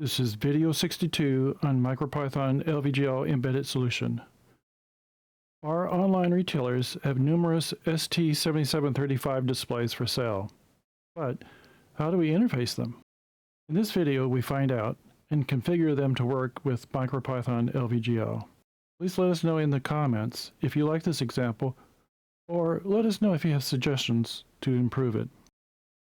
This is video 62 on MicroPython LVGL embedded solution. Our online retailers have numerous ST7735 displays for sale, but how do we interface them? In this video, we find out and configure them to work with MicroPython LVGL. Please let us know in the comments if you like this example, or let us know if you have suggestions to improve it.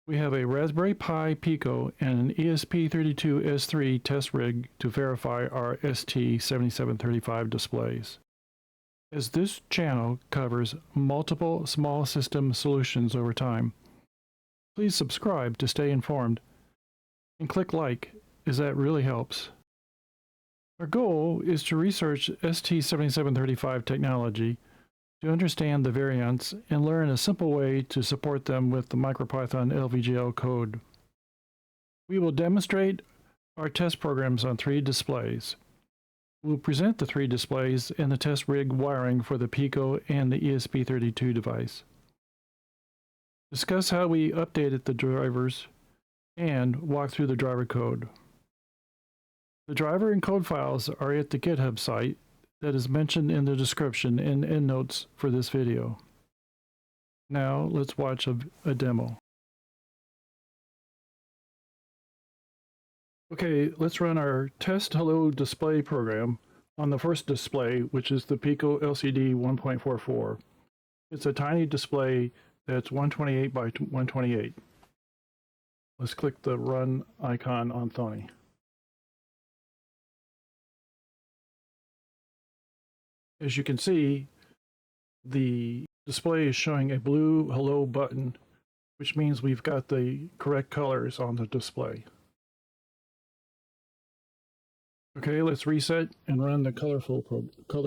We have a Raspberry Pi Pico and an ESP32S3 test rig to verify our ST7735 displays. As this channel covers multiple small system solutions over time, please subscribe to stay informed and click like, as that really helps. Our goal is to research ST7735 technology to understand the variants and learn a simple way to support them with the MicroPython LVGL code. We will demonstrate our test programs on 3 displays. We'll present the 3 displays and the test rig wiring for the Pico and the ESP32 device. Discuss how we updated the drivers and walk through the driver code. The driver and code files are at the GitHub site that is mentioned in the description and endnotes for this video. Now let's watch a demo. Okay, let's run our test hello display program on the first display, which is the Pico LCD 1.44. It's a tiny display that's 128 by 128. Let's click the run icon on Sony. As you can see, the display is showing a blue hello button, which means we've got the correct colors on the display. Okay, let's reset and run the color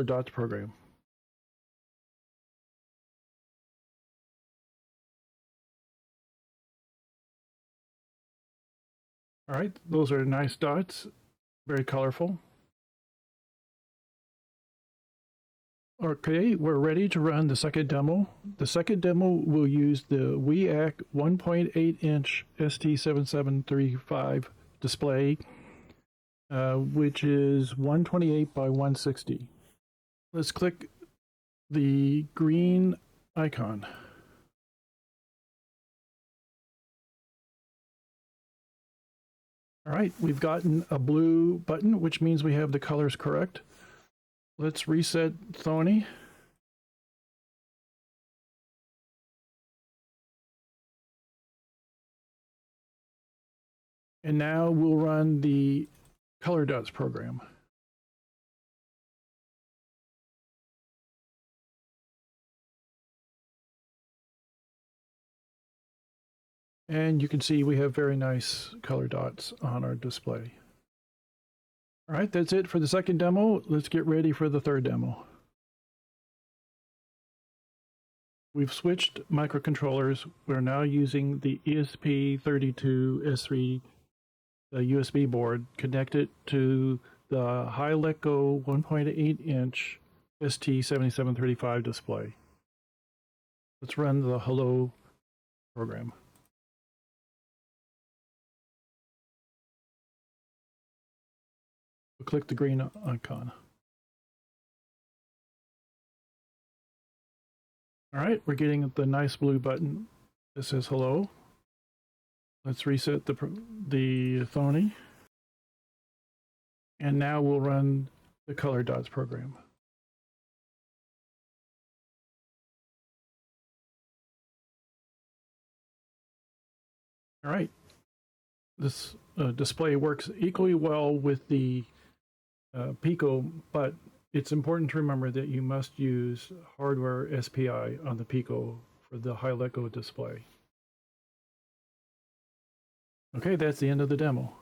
dots program. All right, those are nice dots, very colorful. Okay, we're ready to run the second demo. The second demo will use the WEAC 1.8-inch ST7735 display, which is 128 by 160. Let's click the green icon. All right, we've gotten a blue button, which means we have the colors correct. Let's reset Sony. And now we'll run the color dots program. And you can see we have very nice color dots on our display. All right, that's it for the second demo. Let's get ready for the third demo. We've switched microcontrollers. We're now using the ESP32S3 USB board connected to the High-Leco 1.8-inch ST7735 display. Let's run the hello program. Click the green icon. All right, we're getting the nice blue button that says hello. Let's reset the Sony. And now we'll run the color dots program. All right, this display works equally well with the Pico, but it's important to remember that you must use hardware SPI on the Pico for the High-Leco display. Okay, that's the end of the demo.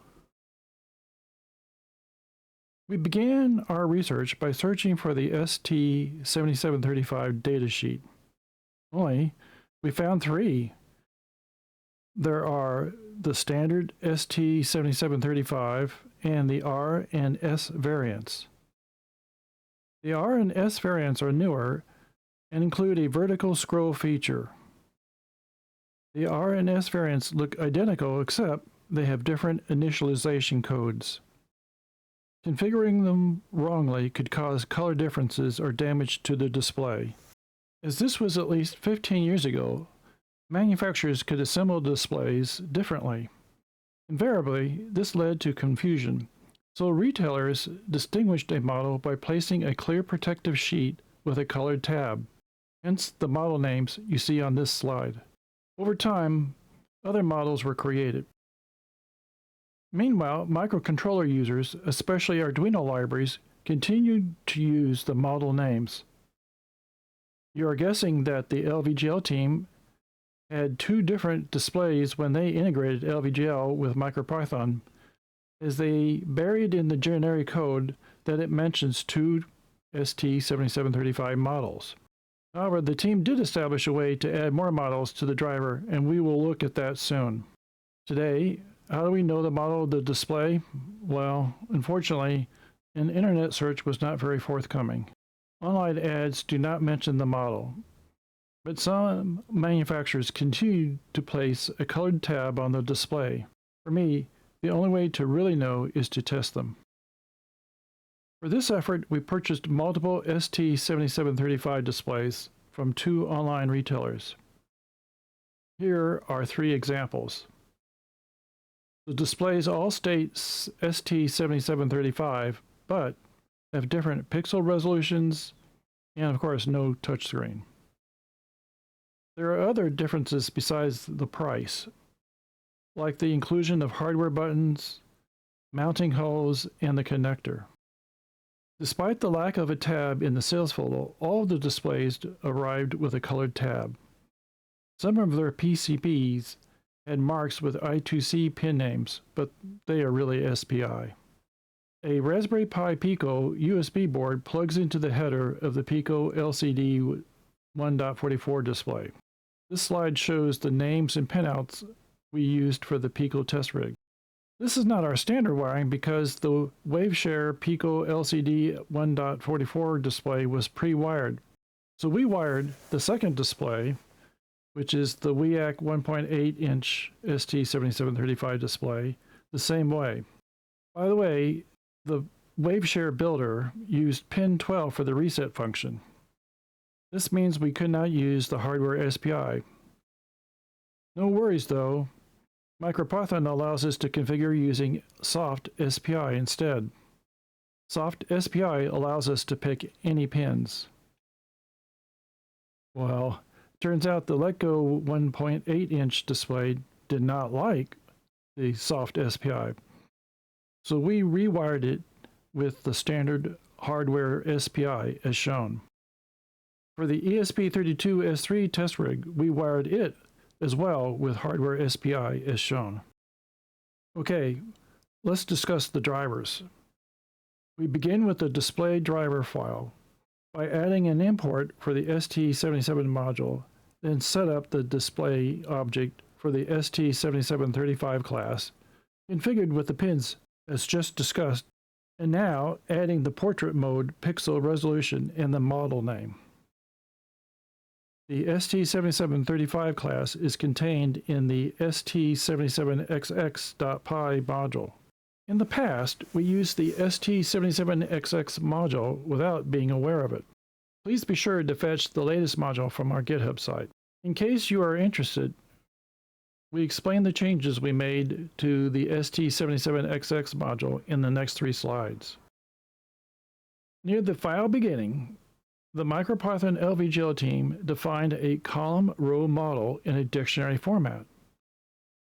We began our research by searching for the ST7735 datasheet. Only, we found 3. There are the standard ST7735 and the R and S variants. The R and S variants are newer and include a vertical scroll feature. The R and S variants look identical except they have different initialization codes. Configuring them wrongly could cause color differences or damage to the display. As this was at least 15 years ago, manufacturers could assemble displays differently. Invariably, this led to confusion, so retailers distinguished a model by placing a clear protective sheet with a colored tab, hence the model names you see on this slide. Over time, other models were created. Meanwhile, microcontroller users, especially Arduino libraries, continued to use the model names. You are guessing that the LVGL team had two different displays when they integrated LVGL with MicroPython, as they buried in the generic code that it mentions two ST7735 models. However, the team did establish a way to add more models to the driver, and we will look at that soon. Today, how do we know the model of the display? Well, unfortunately, an internet search was not very forthcoming. Online ads do not mention the model, but some manufacturers continue to place a colored tab on the display. For me, the only way to really know is to test them. For this effort, we purchased multiple ST7735 displays from two online retailers. Here are three examples. The displays all state ST7735, but have different pixel resolutions and, of course, no touchscreen. There are other differences besides the price, like the inclusion of hardware buttons, mounting holes, and the connector. Despite the lack of a tab in the sales folder, all of the displays arrived with a colored tab. Some of their PCBs had marks with I2C pin names, but they are really SPI. A Raspberry Pi Pico USB board plugs into the header of the Pico LCD 1.44 display. This slide shows the names and pinouts we used for the Pico test rig. This is not our standard wiring because the WaveShare Pico LCD 1.44 display was pre-wired. So we wired the second display, which is the WIAC 1.8-inch ST7735 display, the same way. By the way, the WaveShare builder used pin 12 for the reset function. This means we could not use the hardware SPI. No worries though. MicroPython allows us to configure using soft SPI instead. Soft SPI allows us to pick any pins. Well, turns out the Letgo 1.8-inch display did not like the soft SPI. So we rewired it with the standard hardware SPI as shown. For the ESP32S3 test rig, we wired it as well with hardware SPI as shown. Okay, let's discuss the drivers. We begin with the display driver file by adding an import for the ST77 module, then set up the display object for the ST7735 class, configured with the pins as just discussed, and now adding the portrait mode pixel resolution and the model name. The ST7735 class is contained in the ST77XX.py module. In the past, we used the ST77XX module without being aware of it. Please be sure to fetch the latest module from our GitHub site. In case you are interested, we explain the changes we made to the ST77XX module in the next 3 slides. Near the file beginning, the MicroPython LVGL team defined a column-row model in a dictionary format.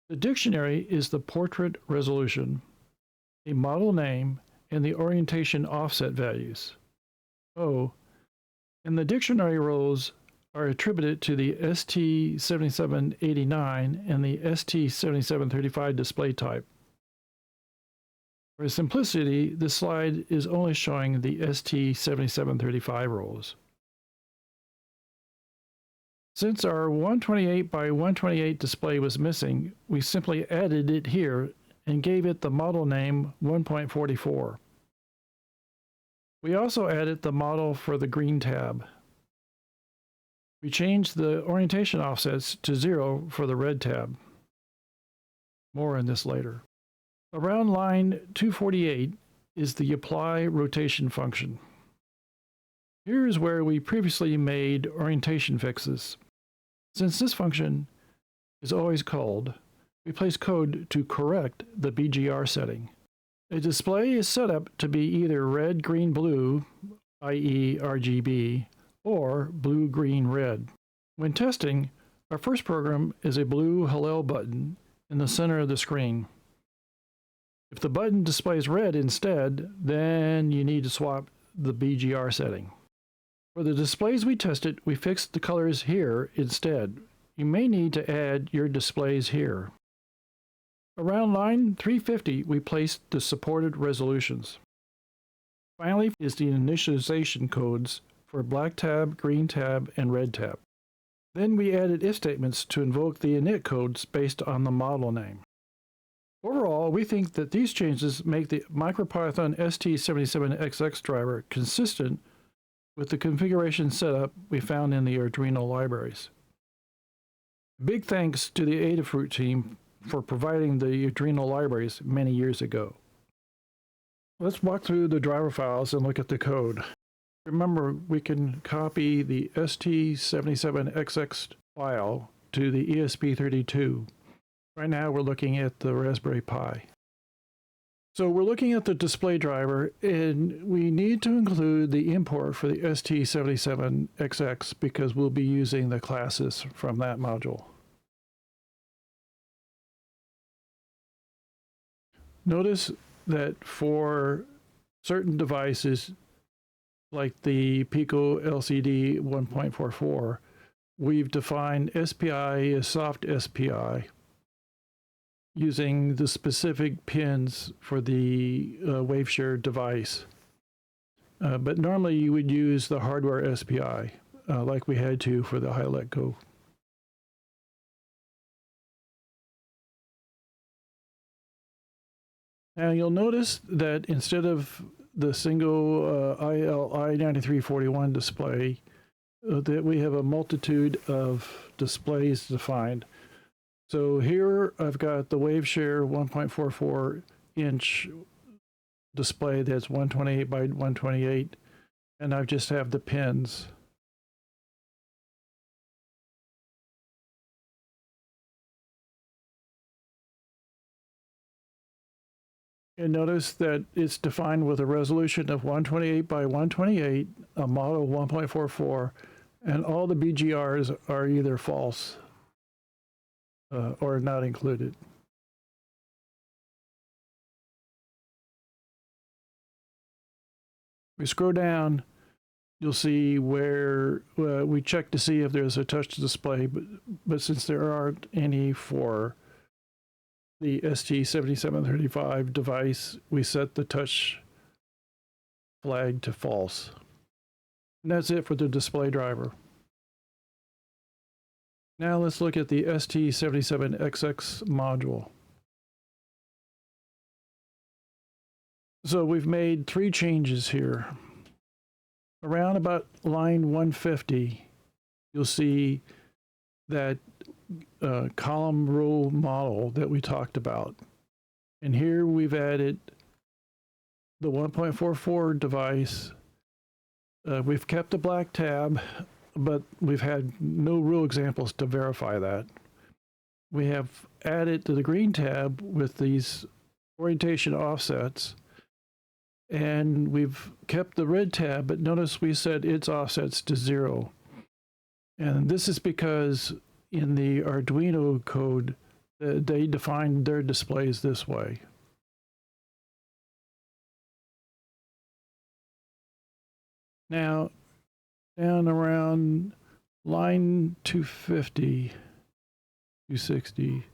The dictionary is the portrait resolution, a model name, and the orientation offset values. Oh, and the dictionary rows are attributed to the ST7789 and the ST7735 display type. For simplicity, this slide is only showing the ST7735 rows. Since our 128 by 128 display was missing, we simply added it here and gave it the model name 1.44. We also added the model for the green tab. We changed the orientation offsets to 0 for the red tab. More on this later. Around line 248 is the apply rotation function. Here is where we previously made orientation fixes. Since this function is always called, we place code to correct the BGR setting. A display is set up to be either red, green, blue, i.e. RGB, or blue, green, red. When testing, our first program is a blue Hello button in the center of the screen. If the button displays red instead, then you need to swap the BGR setting. For the displays we tested, we fixed the colors here instead. You may need to add your displays here. Around line 350, we placed the supported resolutions. Finally is the initialization codes for black tab, green tab, and red tab. Then we added if statements to invoke the init codes based on the model name. Overall, we think that these changes make the MicroPython ST7735 driver consistent with the configuration setup we found in the Arduino libraries. Big thanks to the Adafruit team for providing the Arduino libraries many years ago. Let's walk through the driver files and look at the code. Remember, we can copy the ST7735 file to the ESP32. Right now we're looking at the Raspberry Pi. So we're looking at the display driver, and we need to include the import for the ST7735 because we'll be using the classes from that module. Notice that for certain devices, like the Pico LCD 1.44, we've defined SPI as soft SPI using the specific pins for the WaveShare device. But normally you would use the hardware SPI, like we had to for the HiLetCo. Now you'll notice that instead of the single ILI9341 display, that we have a multitude of displays defined. So here I've got the WaveShare 1.44 inch display that's 128 by 128, and I just have the pins. And notice that it's defined with a resolution of 128 by 128, a model 1.44, and all the BGRs are either false or not included. We scroll down, you'll see where we check to see if there's a touch display, but since there aren't any for the ST7735 device, we set the touch flag to false. And that's it for the display driver. Now let's look at the ST7735 module. So we've made 3 changes here. Around about line 150, you'll see that column row model that we talked about. And here we've added the 1.44 device. We've kept the black tab, but we've had no real examples to verify that. We have added to the green tab with these orientation offsets, and we've kept the red tab, but notice we set its offsets to 0. And this is because in the Arduino code, they defined their displays this way. Now, down around line 250, 260,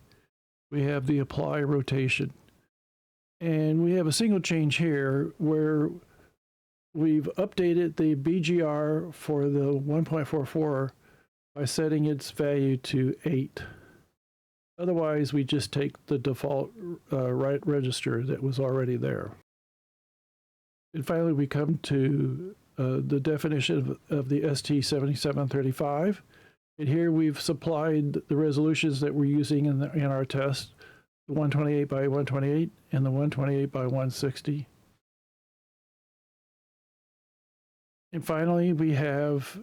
we have the apply rotation. And we have a single change here where we've updated the BGR for the 1.44 by setting its value to 8. Otherwise, we just take the default right register that was already there. And finally, we come to the definition of the ST7735. And here we've supplied the resolutions that we're using in our test, the 128 by 128 and the 128 by 160. And finally, we have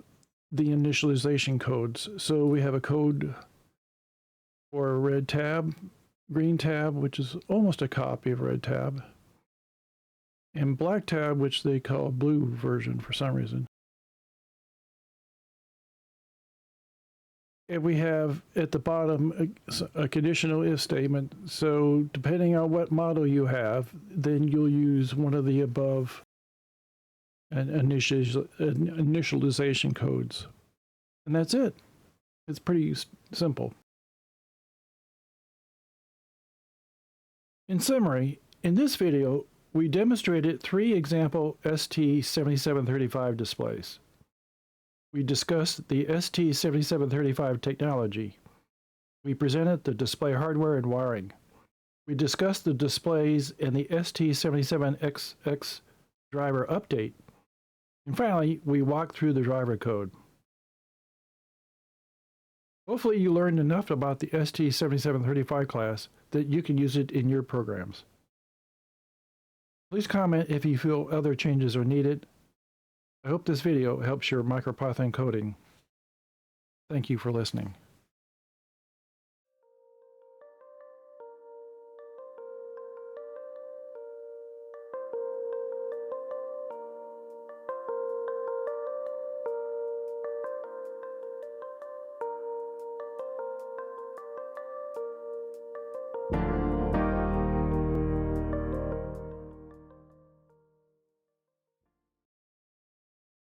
the initialization codes. So we have a code for red tab, green tab, which is almost a copy of red tab, and black tab, which they call blue version for some reason. And we have at the bottom a conditional if statement. So depending on what model you have, then you'll use one of the above initialization codes. And that's it. It's pretty simple. In summary, in this video, we demonstrated 3 example ST7735 displays. We discussed the ST7735 technology. We presented the display hardware and wiring. We discussed the displays and the ST77XX driver update. And finally, we walked through the driver code. Hopefully you learned enough about the ST7735 class that you can use it in your programs. Please comment if you feel other changes are needed. I hope this video helps your MicroPython coding. Thank you for listening.